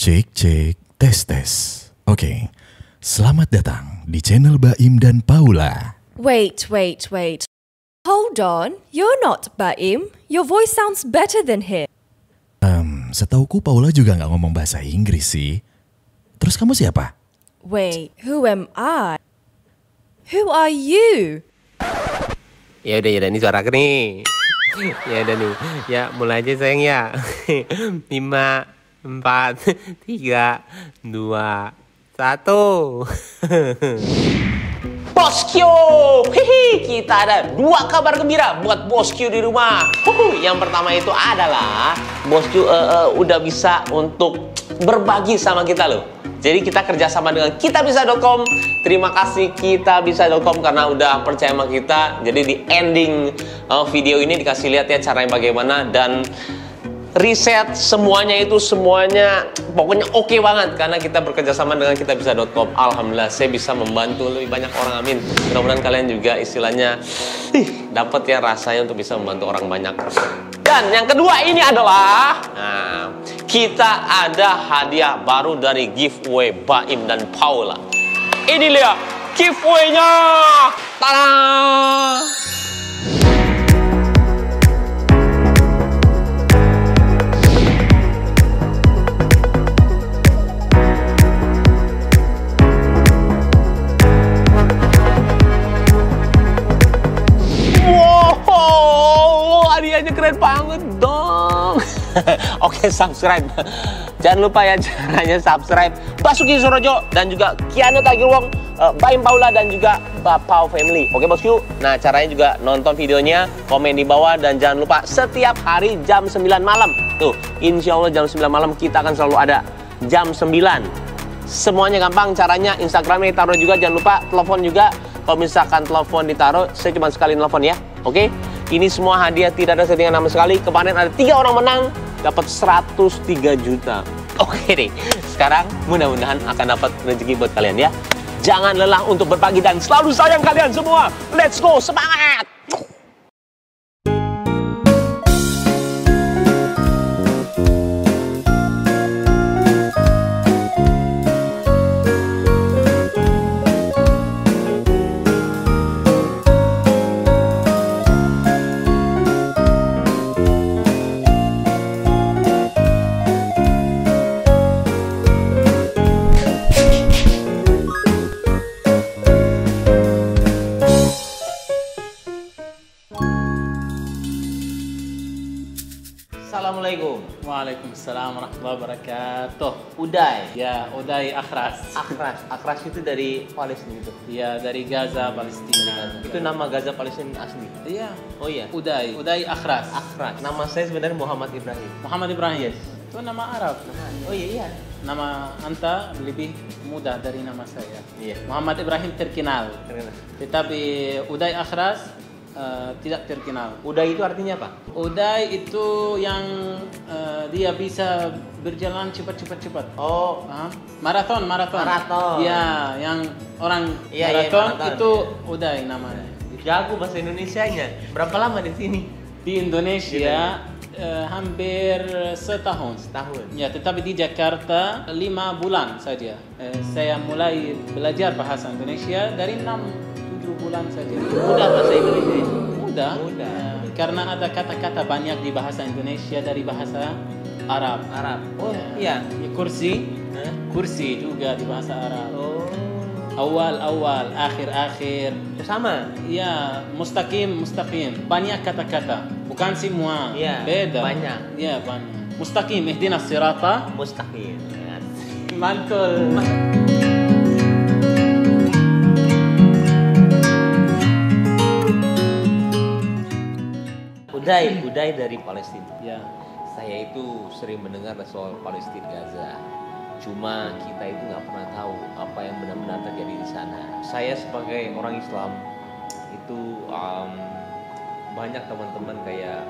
Cek, tes. Oke, selamat datang di channel Baim dan Paula. Wait. Hold on, you're not Baim. Your voice sounds better than him. Setauku Paula juga nggak ngomong bahasa Inggris sih. Terus kamu siapa? Wait, who am I? Who are you? Ya udah ini suara aku nih. Ya udah nih. Ya mulai aja sayang ya. 5, 4, 3, 2, 1. Bosku, kita ada 2 kabar gembira buat Bosku di rumah. Yang pertama itu adalah Bosku udah bisa untuk berbagi sama kita loh. Jadi kita kerjasama dengan kitabisa.com. Terima kasih kitabisa.com karena udah percaya sama kita. Jadi di ending video ini dikasih lihat ya caranya bagaimana, dan riset semuanya pokoknya oke banget karena kita bekerjasama dengan kitabisa.com. Alhamdulillah saya bisa membantu lebih banyak orang, amin. Mudah-mudahan kalian juga istilahnya dapat ya rasanya untuk bisa membantu orang banyak. Dan yang kedua ini adalah kita ada hadiah baru dari giveaway Baim dan Paula. Ini lihat giveaway-nya. Tada! Hadiahnya keren banget dong. Oke, subscribe. Jangan lupa ya caranya subscribe Basuki Surojo dan juga Kiano Tagilwong, Baim Paula dan juga Bapau Family. Oke bosku. Nah caranya juga nonton videonya, komen di bawah, dan jangan lupa setiap hari jam 9 malam. Tuh, insya Allah jam 9 malam kita akan selalu ada jam 9. Semuanya gampang caranya. Instagramnya ditaruh juga, jangan lupa. Telepon juga. Kalau misalkan telepon ditaruh, saya cuma sekali telepon ya. Oke? Ini semua hadiah, tidak ada settingan sama sekali. Kemarin ada 3 orang menang, dapat 103 juta. Oke deh, sekarang mudah-mudahan akan dapat rezeki buat kalian ya. Jangan lelah untuk berbagi dan selalu sayang kalian semua. Let's go, semangat! Assalamualaikum. Waalaikumsalam warahmatullahi wabarakatuh. Uday. Ya, Uday Akhras. Akhras itu dari Palestina itu. Ya, dari Gaza, Palestina. Itu nama Gaza Palestina asli. Iya. Oh iya. Uday Akhras. Akhras. Nama saya sebenarnya Muhammad Ibrahim. Muhammad Ibrahim. Yes. Itu nama Arab. Oh iya. Nama anta lebih mudah dari nama saya. Iya. Muhammad Ibrahim terkenal. Tetapi Uday Akhras tidak terkenal. Uday itu artinya apa? Uday itu yang dia bisa berjalan cepat. Oh, maraton. Ya, yang orang maraton itu Uday namanya. Jago bahasa Indonesianya. Berapa lama di sini? Di Indonesia hampir setahun. Ya, tetapi di Jakarta 5 bulan saja. Saya mulai belajar bahasa Indonesia dari 6-7 bulan saja. Mudah bahasa Indonesia? Mudah. Karena ada kata-kata banyak di bahasa Indonesia dari bahasa Arab. Oh iya. Kursi juga di bahasa Arab. Oh. Awal, akhir. Sama? Ya, mustaqim. Banyak kata-kata. Bukan semua. Ya, beda. Banyak. Ya, banyak. Mustaqim, ihdinas sirata mustaqim. Mantul. Uday dari Palestina. Ya. Saya itu sering mendengar soal Palestina Gaza. Cuma kita itu nggak pernah tahu apa yang benar-benar terjadi di sana. Saya sebagai orang Islam itu banyak teman-teman kayak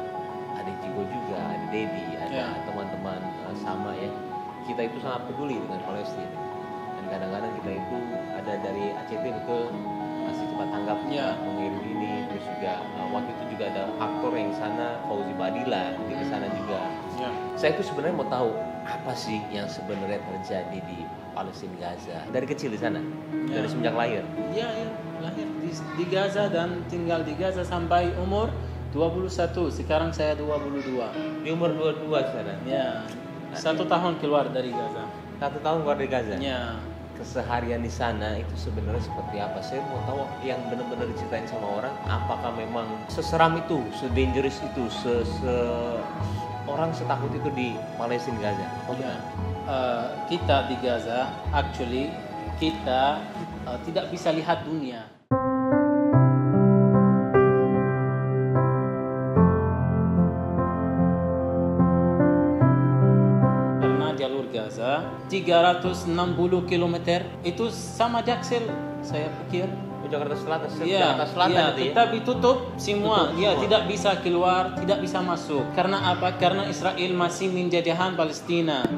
adik Jigo juga, adik Dedi, ada teman-teman sama ya. Kita itu sangat peduli dengan Palestina. Dan kadang-kadang kita itu ada dari ACT ke masih cepat tanggap mengirim ini. Terus juga waktu itu juga ada aktor yang sana, Fauzi Badila di sana juga. Saya itu sebenarnya mau tahu apa sih yang sebenarnya terjadi di Palestina Gaza? Dari kecil di sana, dari semenjak lahir. Ya, lahir di Gaza dan tinggal di Gaza sampai umur 21. Sekarang saya 22. Di umur 22 sana. Ya, 1 tahun keluar dari Gaza. 1 tahun keluar dari Gaza. Ya. Keseharian di sana itu sebenarnya seperti apa? Saya mau tahu yang benar-benar diceritain sama orang, apakah memang seseram itu, sedangerous itu, orang setakut itu di Palestina Gaza? Ya. Kita di Gaza, actually kita tidak bisa lihat dunia. Jalur Gaza 360 km itu sama Jaksel, saya pikir. Jakarta Selatan, Jakarta Selatan ya, itu ya. Tetapi tutup semua. Dia tidak bisa keluar, tidak bisa masuk. Karena apa? Karena Israel masih menjajah Palestina.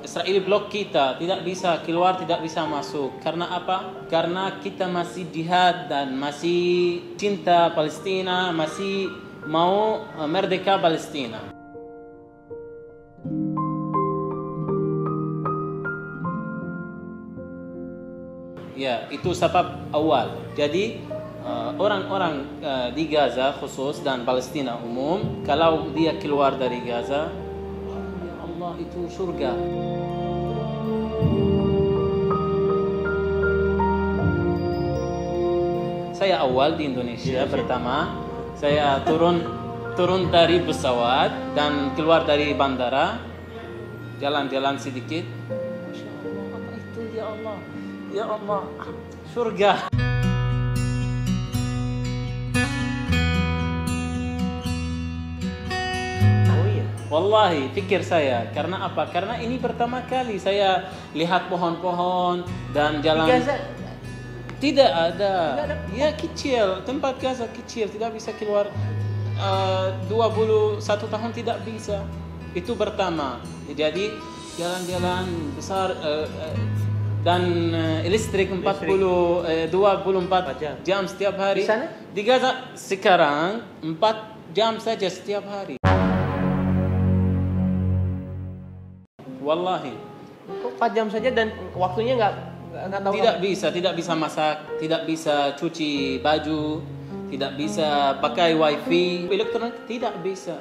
Israel blok kita, tidak bisa keluar, tidak bisa masuk. Karena apa? Karena kita masih jihad dan masih cinta Palestina, masih mau merdeka Palestina. Ya, itu sebab awal. Jadi orang-orang di Gaza khusus dan Palestina umum, kalau dia keluar dari Gaza, ya Allah, itu surga. Saya awal di Indonesia pertama. Saya turun dari pesawat dan keluar dari bandara, jalan-jalan sedikit. Masya Allah, apa itu ya Allah? Ya Allah, surga. Oh iya. Wallahi, pikir saya. Karena apa? Karena ini pertama kali saya lihat pohon-pohon dan jalan. Di Gaza? Tidak ada. Ya, kecil. Tempat Gaza kecil. Tidak bisa keluar 21 tahun tidak bisa. Itu pertama. Jadi jalan-jalan besar dan listrik 24 jam setiap hari. Di sana? Di Gaza sekarang 4 jam saja setiap hari. Wallahi. Kok 4 jam saja dan waktunya nggak tahu? Tidak bisa masak, tidak bisa cuci baju, tidak bisa pakai wifi, elektronik tidak bisa.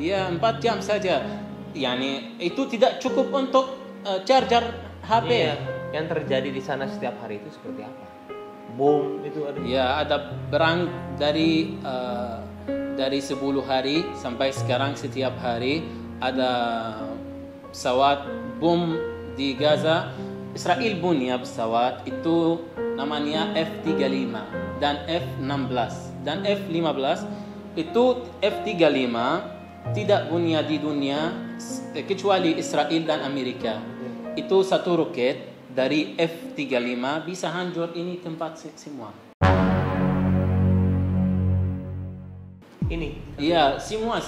Iya, 4 jam saja. Yani itu tidak cukup untuk charger HP. Iya. Yang terjadi di sana setiap hari itu seperti apa? Bom itu ada? Ya, ada perang dari 10 hari sampai sekarang setiap hari ada pesawat bom di Gaza. Israel punya pesawat itu namanya F-35 dan F-16 dan F-15. Itu F-35 tidak punya di dunia kecuali Israel dan Amerika. Itu satu roket dari F-35 bisa hancur ini tempat semua. Ini? Iya, semua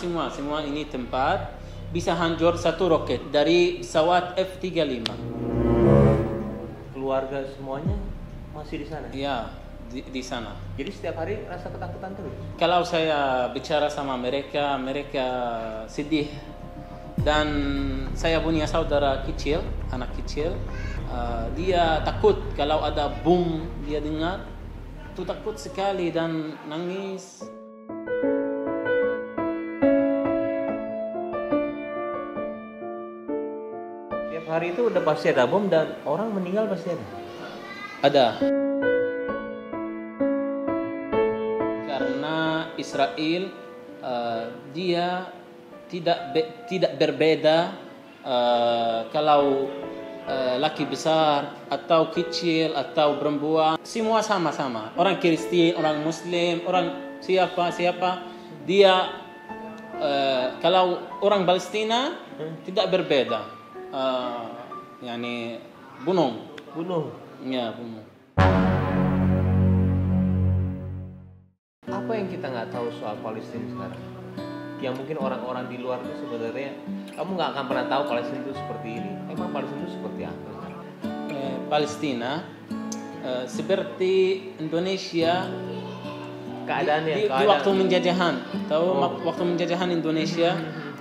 ini tempat bisa hancur satu roket dari pesawat F-35. Keluarga semuanya masih di sana? Iya, di sana. Jadi setiap hari rasa ketakutan terus? Kalau saya bicara sama mereka, mereka sedih. Dan saya punya saudara kecil, anak kecil. Dia takut kalau ada bom dia dengar. Itu takut sekali dan nangis. Tiap hari itu udah pasti ada bom dan orang meninggal pasti ada? Ada. Karena Israel dia tidak berbeda kalau laki besar atau kecil atau perempuan, semua sama-sama. Orang Kristen, orang Muslim, orang siapa dia kalau orang Palestina tidak berbeda. Yani bunuh. Ya, bunuh. Apa yang kita nggak tahu soal Palestina sekarang? Yang mungkin orang-orang di luar itu sebenarnya kamu nggak akan pernah tahu Palestina itu seperti ini. Emang Palestina itu seperti apa? Palestina seperti Indonesia keadaannya. Di waktu menjajahan, tahu waktu menjajahan Indonesia,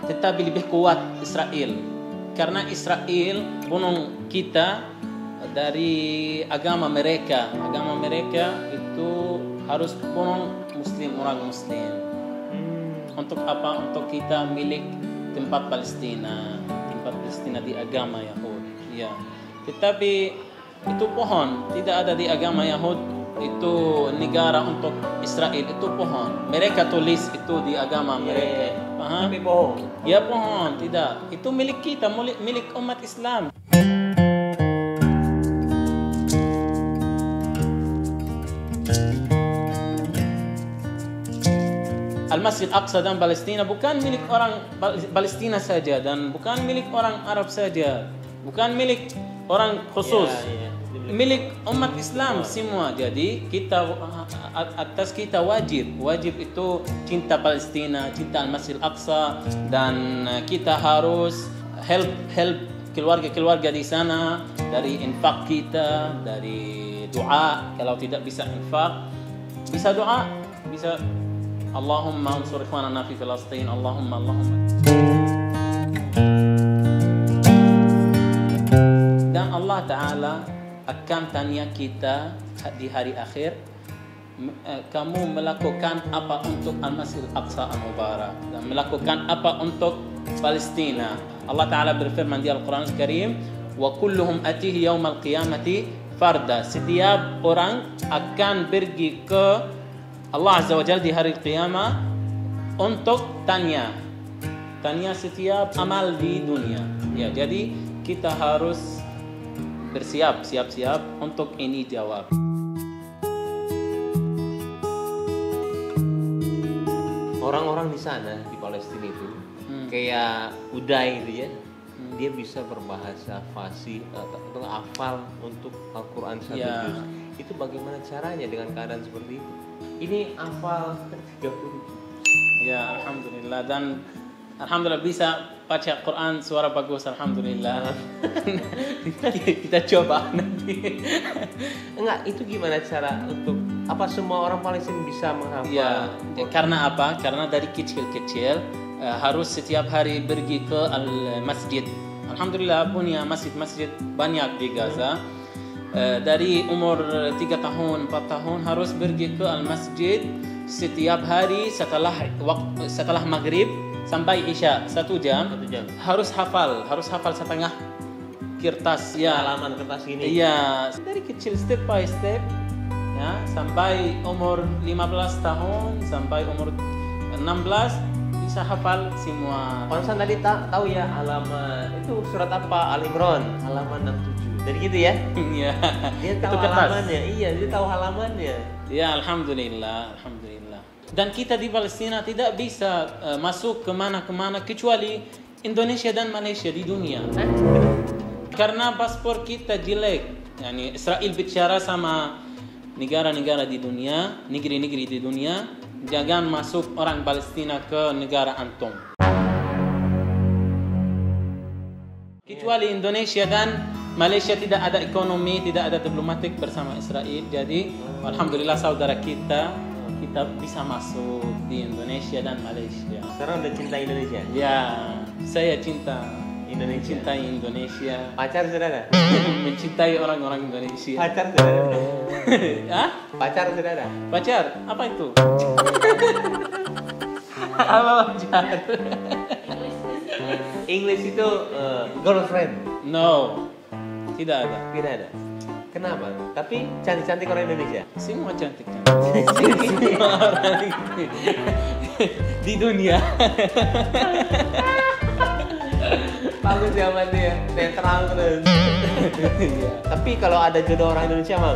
tetapi lebih kuat Israel. Karena Israel bunuh kita dari agama mereka. Agama mereka itu harus bunuh orang Muslim. Untuk apa? Untuk kita milik tempat Palestina di agama Yahudi. Ya. Tetapi itu pohon, tidak ada di agama Yahudi. Itu negara untuk Israel, itu pohon. Mereka tulis itu di agama mereka. Paham? Tapi bohong. Ya pohon, tidak. Itu milik kita, milik umat Islam. Al-Masjid Aqsa dan Palestina bukan milik orang Palestina saja dan bukan milik orang Arab saja. Bukan milik orang khusus. Milik umat Islam semua. Jadi kita atas kita wajib itu cinta Palestina, cinta Al-Masjid Aqsa, dan kita harus help keluarga di sana dari infak kita, dari doa. Kalau tidak bisa infak, bisa doa, bisa Allahumma ansur ikhwanana fi Filastin, Allahumma. Dan Allah Ta'ala akan tanya kita di hari akhir, kamu melakukan apa untuk Al-Masjid Aqsa Al-Mubarak dan melakukan apa untuk Palestina. Allah Ta'ala berfirman di Al-Quran Al-Karim, wa kulluhum atihi yawmal qiyamati farda. Setiap orang akan pergi ke Allah Azza wa Jalla di hari qiyamah untuk tanya setiap amal di dunia. Ya, jadi kita harus siap untuk ini jawab. Orang-orang di sana di Palestina itu kayak Uday gitu ya. Dia bisa berbahasa fasih atau hafal untuk Al-Quran satu juz. Itu bagaimana caranya dengan keadaan seperti itu? Ini hafal 30. Ya, alhamdulillah, dan alhamdulillah bisa baca Quran suara bagus, alhamdulillah. Kita coba nanti. Enggak, itu gimana cara untuk apa semua orang Palestina bisa menghafal? Ya, karena apa? Karena dari kecil-kecil harus setiap hari pergi ke al-masjid. Alhamdulillah punya masjid-masjid banyak di Gaza. Dari umur 3 tahun, 4 tahun harus pergi ke al-masjid setiap hari setelah maghrib sampai isya 1 jam. Harus hafal setengah kertas ya. Halaman kertas ini. Iya, dari kecil step by step ya sampai umur 15 tahun sampai umur 16 bisa hafal semua. Konsan tadi tahu ya halaman itu surat apa? Al-Imran halaman 67. Dari gitu ya? Iya. Dia tahu halamannya. Iya, dia tahu halamannya. Ya, alhamdulillah. Dan kita di Palestina tidak bisa masuk kemana-kemana kecuali Indonesia dan Malaysia di dunia. Karena paspor kita jelek. Yani Israel bicara sama negara-negara di dunia, negeri-negeri di dunia, jangan masuk orang Palestina ke negara antum. Kecuali Indonesia dan Malaysia tidak ada ekonomi, tidak ada diplomatik bersama Israel. Jadi alhamdulillah saudara kita bisa masuk di Indonesia dan Malaysia. Sekarang udah cinta Indonesia? Ya, saya cinta Indonesia. Mencintai Indonesia. Pacar sudah ada? Mencintai orang-orang Indonesia. Pacar sudah ada? Hah? Pacar sudah ada? Pacar? Apa itu? Apa pacar? English itu girlfriend? No, tidak ada. Tidak ada. Kenapa? Tapi cantik-cantik orang Indonesia? Semua cantik. Semua orang di dunia. Bagus jawabannya, netral terus. Tapi kalau ada jodoh orang Indonesia mau?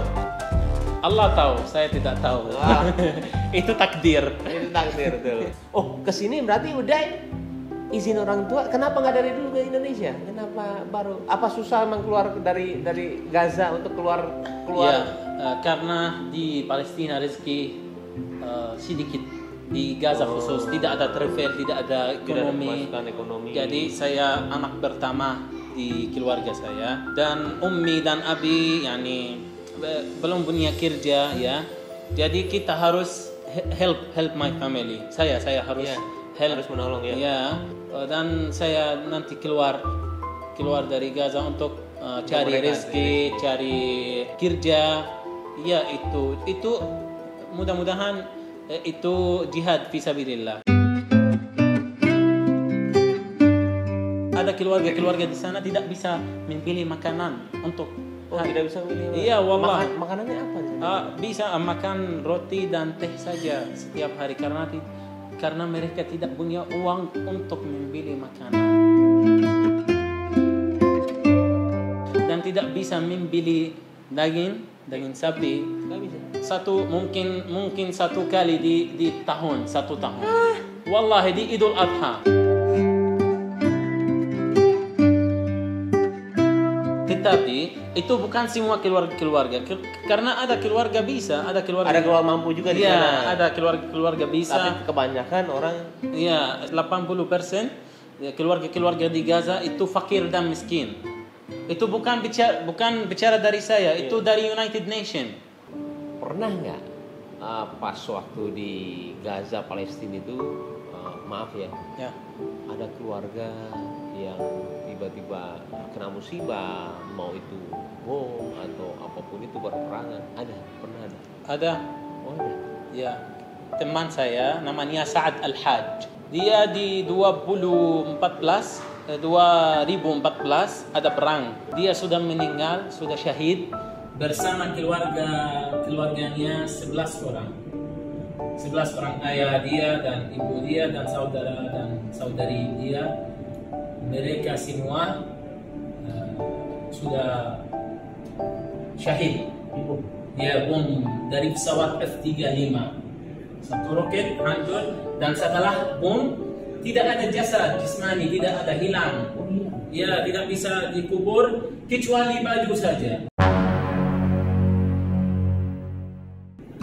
Allah tahu, saya tidak tahu. Itu takdir. Itu takdir tuh. Oh, kesini berarti udah izin orang tua. Kenapa nggak dari dulu ke Indonesia? Kenapa baru? Apa susah emang keluar dari Gaza untuk keluar? Ya, karena di Palestina rezeki sedikit. Di Gaza khusus tidak ada travel, tidak ada ekonomi. Jadi saya anak pertama di keluarga saya dan ummi dan abi yani belum punya kerja ya. Jadi kita harus help my family. Saya harus harus menolong ya. Ya, dan saya nanti keluar dari Gaza untuk cari rezeki, cari kerja. Ya, itu mudah-mudahan itu jihad fisabilillah. Ada keluarga di sana tidak bisa memilih makanan untuk tidak bisa memilih. Iya, wallah. Makanannya apa? Bisa makan roti dan teh saja setiap hari karena mereka tidak punya uang untuk membeli makanan dan tidak bisa membeli daging sapi. Nggak bisa. Mungkin satu kali di tahun, 1 tahun. Wallahi di Idul Adha. Tetapi itu bukan semua keluarga karena ada keluarga bisa, ada keluarga mampu juga di sana. Ada keluarga bisa. Tapi kebanyakan orang 80% keluarga di Gaza itu fakir dan miskin. Itu bukan bicara dari saya, itu dari United Nation. Pernah nggak pas waktu di Gaza Palestina itu maaf ya, ada keluarga yang tiba-tiba kena musibah, mau itu bom atau apapun itu peperangan, pernah ada? Ada. Oh ada. Ya, teman saya namanya Sa'ad Al-Hajj. Dia di 2014 ada perang. Dia sudah meninggal, sudah syahid bersama keluarganya 11 orang. 11 orang, ayah dia dan ibu dia dan saudara dan saudari dia. Mereka semua sudah syahid. Dia bom dari pesawat F-35. Satu roket hancur dan setelah bom tidak ada jasad jismani, tidak ada hilang. Ya, tidak bisa dikubur kecuali baju saja.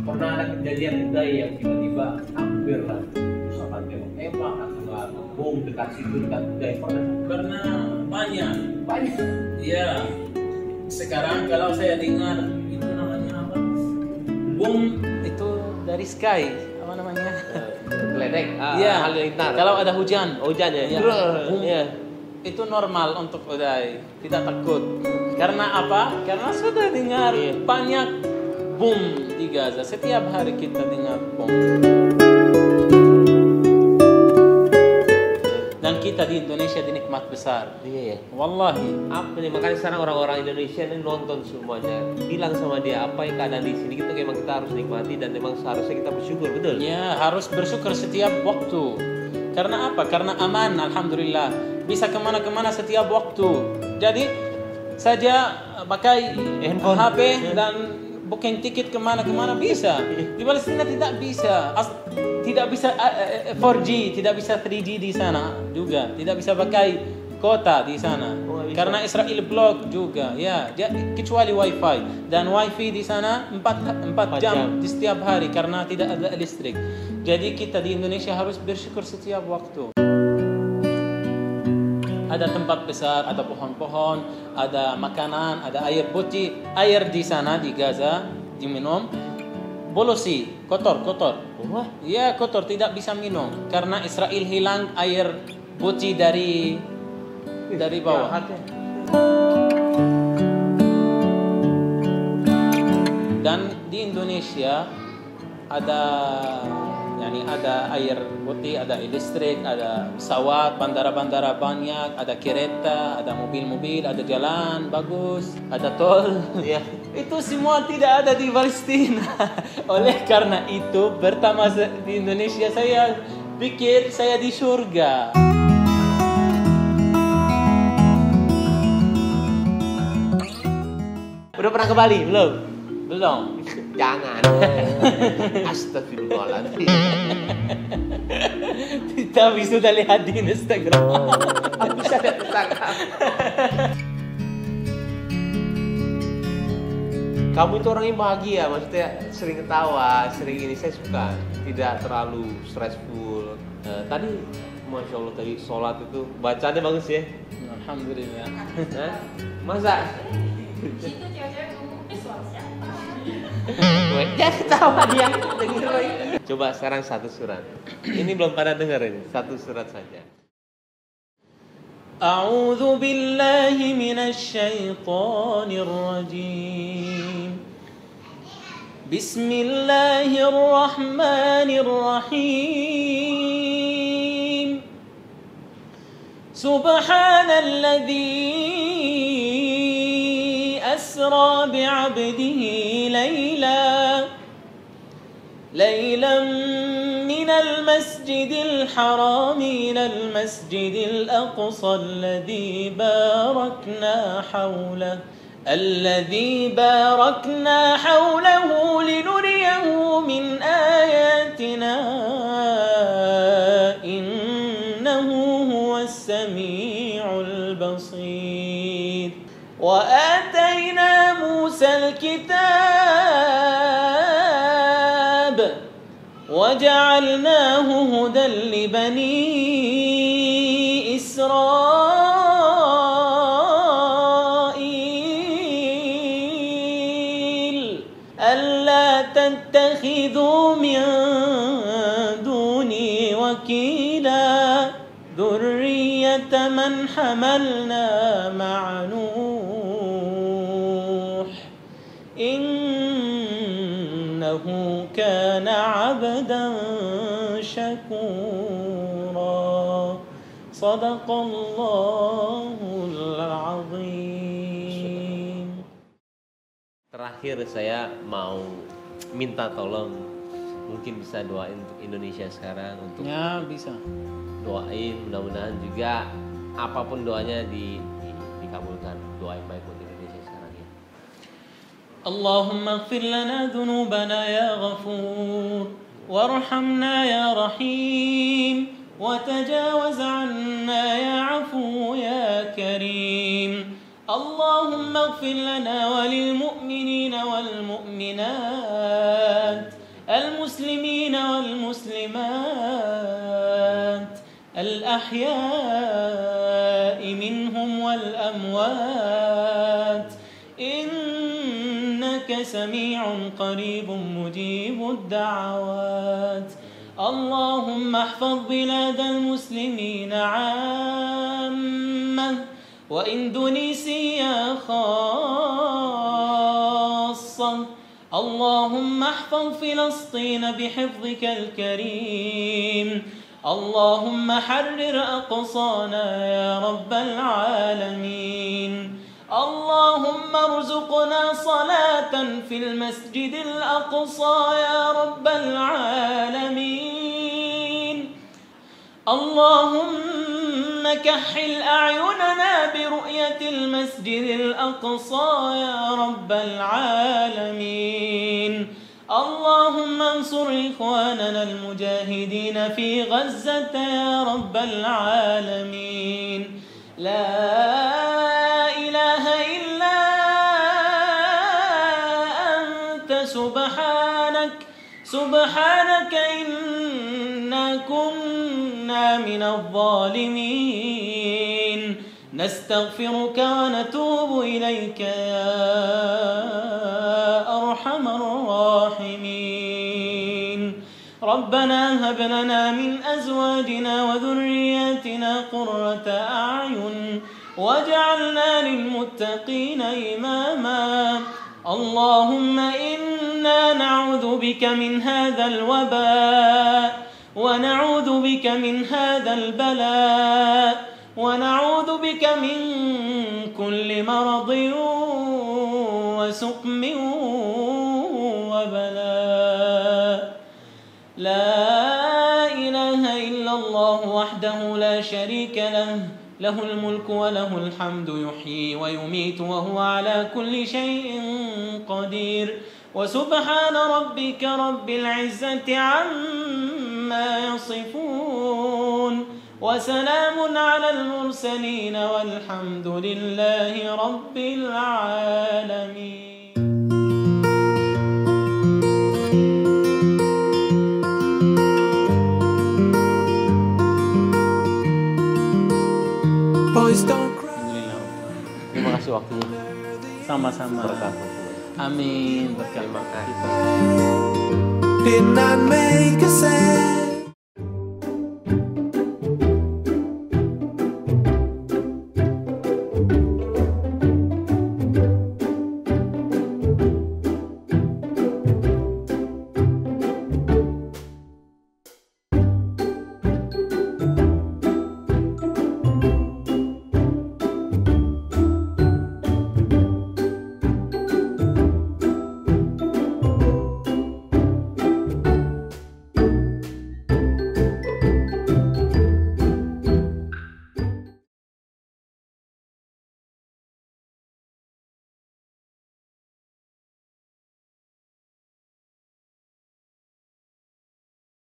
Pernah ada kejadian juga yang tiba-tiba hampir lah misalkan tembak atau bom dekat situ dekat budaya Pernah banyak. Ya, sekarang kalau saya dengar itu namanya apa? Bom itu dari sky, apa namanya? geledek. Ya, halilintar. kalau ada hujan. Hujan ya. Bom. Itu normal untuk Uday, tidak takut. Karena apa? Karena sudah dengar banyak bom di Gaza. Setiap hari kita dengar bom. Dan kita di Indonesia dinikmat besar. Iya ya. Wallahi. Apa nih, makanya sekarang orang-orang Indonesia ini nonton semuanya, bilang sama dia apa yang keadaan di sini, kita memang kita harus nikmati dan memang seharusnya kita bersyukur, betul? Ya, harus bersyukur setiap waktu. Karena apa? Karena aman, alhamdulillah. Bisa kemana-kemana setiap waktu. Jadi saja pakai handphone, HP dan booking tiket kemana-kemana bisa. Di Palestina tidak bisa. Tidak bisa 4G, tidak bisa 3G di sana juga. Tidak bisa pakai kota di sana. Karena Israel blok juga. Ya, kecuali wifi. Dan wifi di sana 4 jam di setiap hari karena tidak ada listrik. Jadi kita di Indonesia harus bersyukur setiap waktu. Ada tempat besar, ada pohon-pohon, ada makanan, ada air putih. Air di sana di Gaza diminum bolosi, kotor. Wah, Ya, kotor, tidak bisa minum karena Israel hilang air putih dari bawah. Dan di Indonesia ada air putih, ada listrik, ada pesawat, bandara-bandara banyak, ada kereta, ada mobil-mobil, ada jalan bagus, ada tol. iya. Itu semua tidak ada di Palestina. Oleh karena itu, pertama di Indonesia saya pikir saya di surga. Udah pernah ke Bali belum? Belum. Jangan. Astagfirullahaladzim. Tapi sudah lihat di Instagram. Bisa lihat Instagram. Kamu itu orang yang bahagia, maksudnya sering ketawa, sering ini, saya suka. Tidak terlalu stressful. Tadi, Masya Allah, tadi sholat itu bacaannya bagus ya. Alhamdulillah. Masa? Situ cewek-cewek ngomong, suara siapa? Jangan ketawa dia. Coba sekarang satu surat. Ini belum pada dengar ini, satu surat saja. أعوذ بالله من الشيطان الرجيم بسم الله الرحمن الرحيم سبحان الذي أسرى بعبده ليلا من المسجد الحرام إلى المسجد الأقصى الذي باركنا حوله لنريه من آياتنا إنه هو السميع البصير وآتينا موسى الكتاب وجعلناه هدى لبني إسرائيل ألا تتخذوا من دوني وكيلا ذرية من حملنا مع نوح إنه كان عبدا شكورا صدق الله العظيم. Terakhir saya mau minta tolong, mungkin bisa doain untuk Indonesia sekarang, untuk Ya bisa. doain mudah-mudahan juga apapun doanya dikabulkan. Doain baik buat Indonesia sekarang ya. اللهم اغفر لنا ذنوبنا يا غفور وارحمنا يا رحيم وتجاوز عنا يا عفو يا كريم اللهم اغفر لنا وللمؤمنين والمؤمنات المسلمين والمسلمات الأحياء منهم والأموات إنك سميع قريب مجيب الدعوات اللهم احفظ بلاد المسلمين عامة وإندونيسيا خاصة اللهم احفظ فلسطين بحفظك الكريم اللهم حرر أقصانا يا رب العالمين اللهم ارزقنا صلاة في المسجد الأقصى يا رب العالمين اللهم كحل أعيننا برؤية المسجد الأقصى يا رب العالمين اللهم انصر إخواننا المجاهدين في غزة يا رب العالمين لا إله إلا أنت سبحانك إنا كنا من الظالمين نستغفرك ونتوب إليك يا أرحم الراحمين ربنا هب لنا من أزواجنا وذرياتنا قرة أعين واجعلنا للمتقين إماما اللهم إنا نعوذ بك من هذا الوباء ونعوذ بك من هذا البلاء ونعوذ بك من كل مرض وسقم وبلاء لا إله إلا الله وحده لا شريك له الملك وله الحمد يحيي ويميت وهو على كل شيء قدير وسبحان ربك رب العزة عما يصفون وسلام على المرسلين والحمد لله رب العالمين. Terima kasih waktunya. Sama-sama. Berkah. Amin. Terima kasih. Did not make a sound.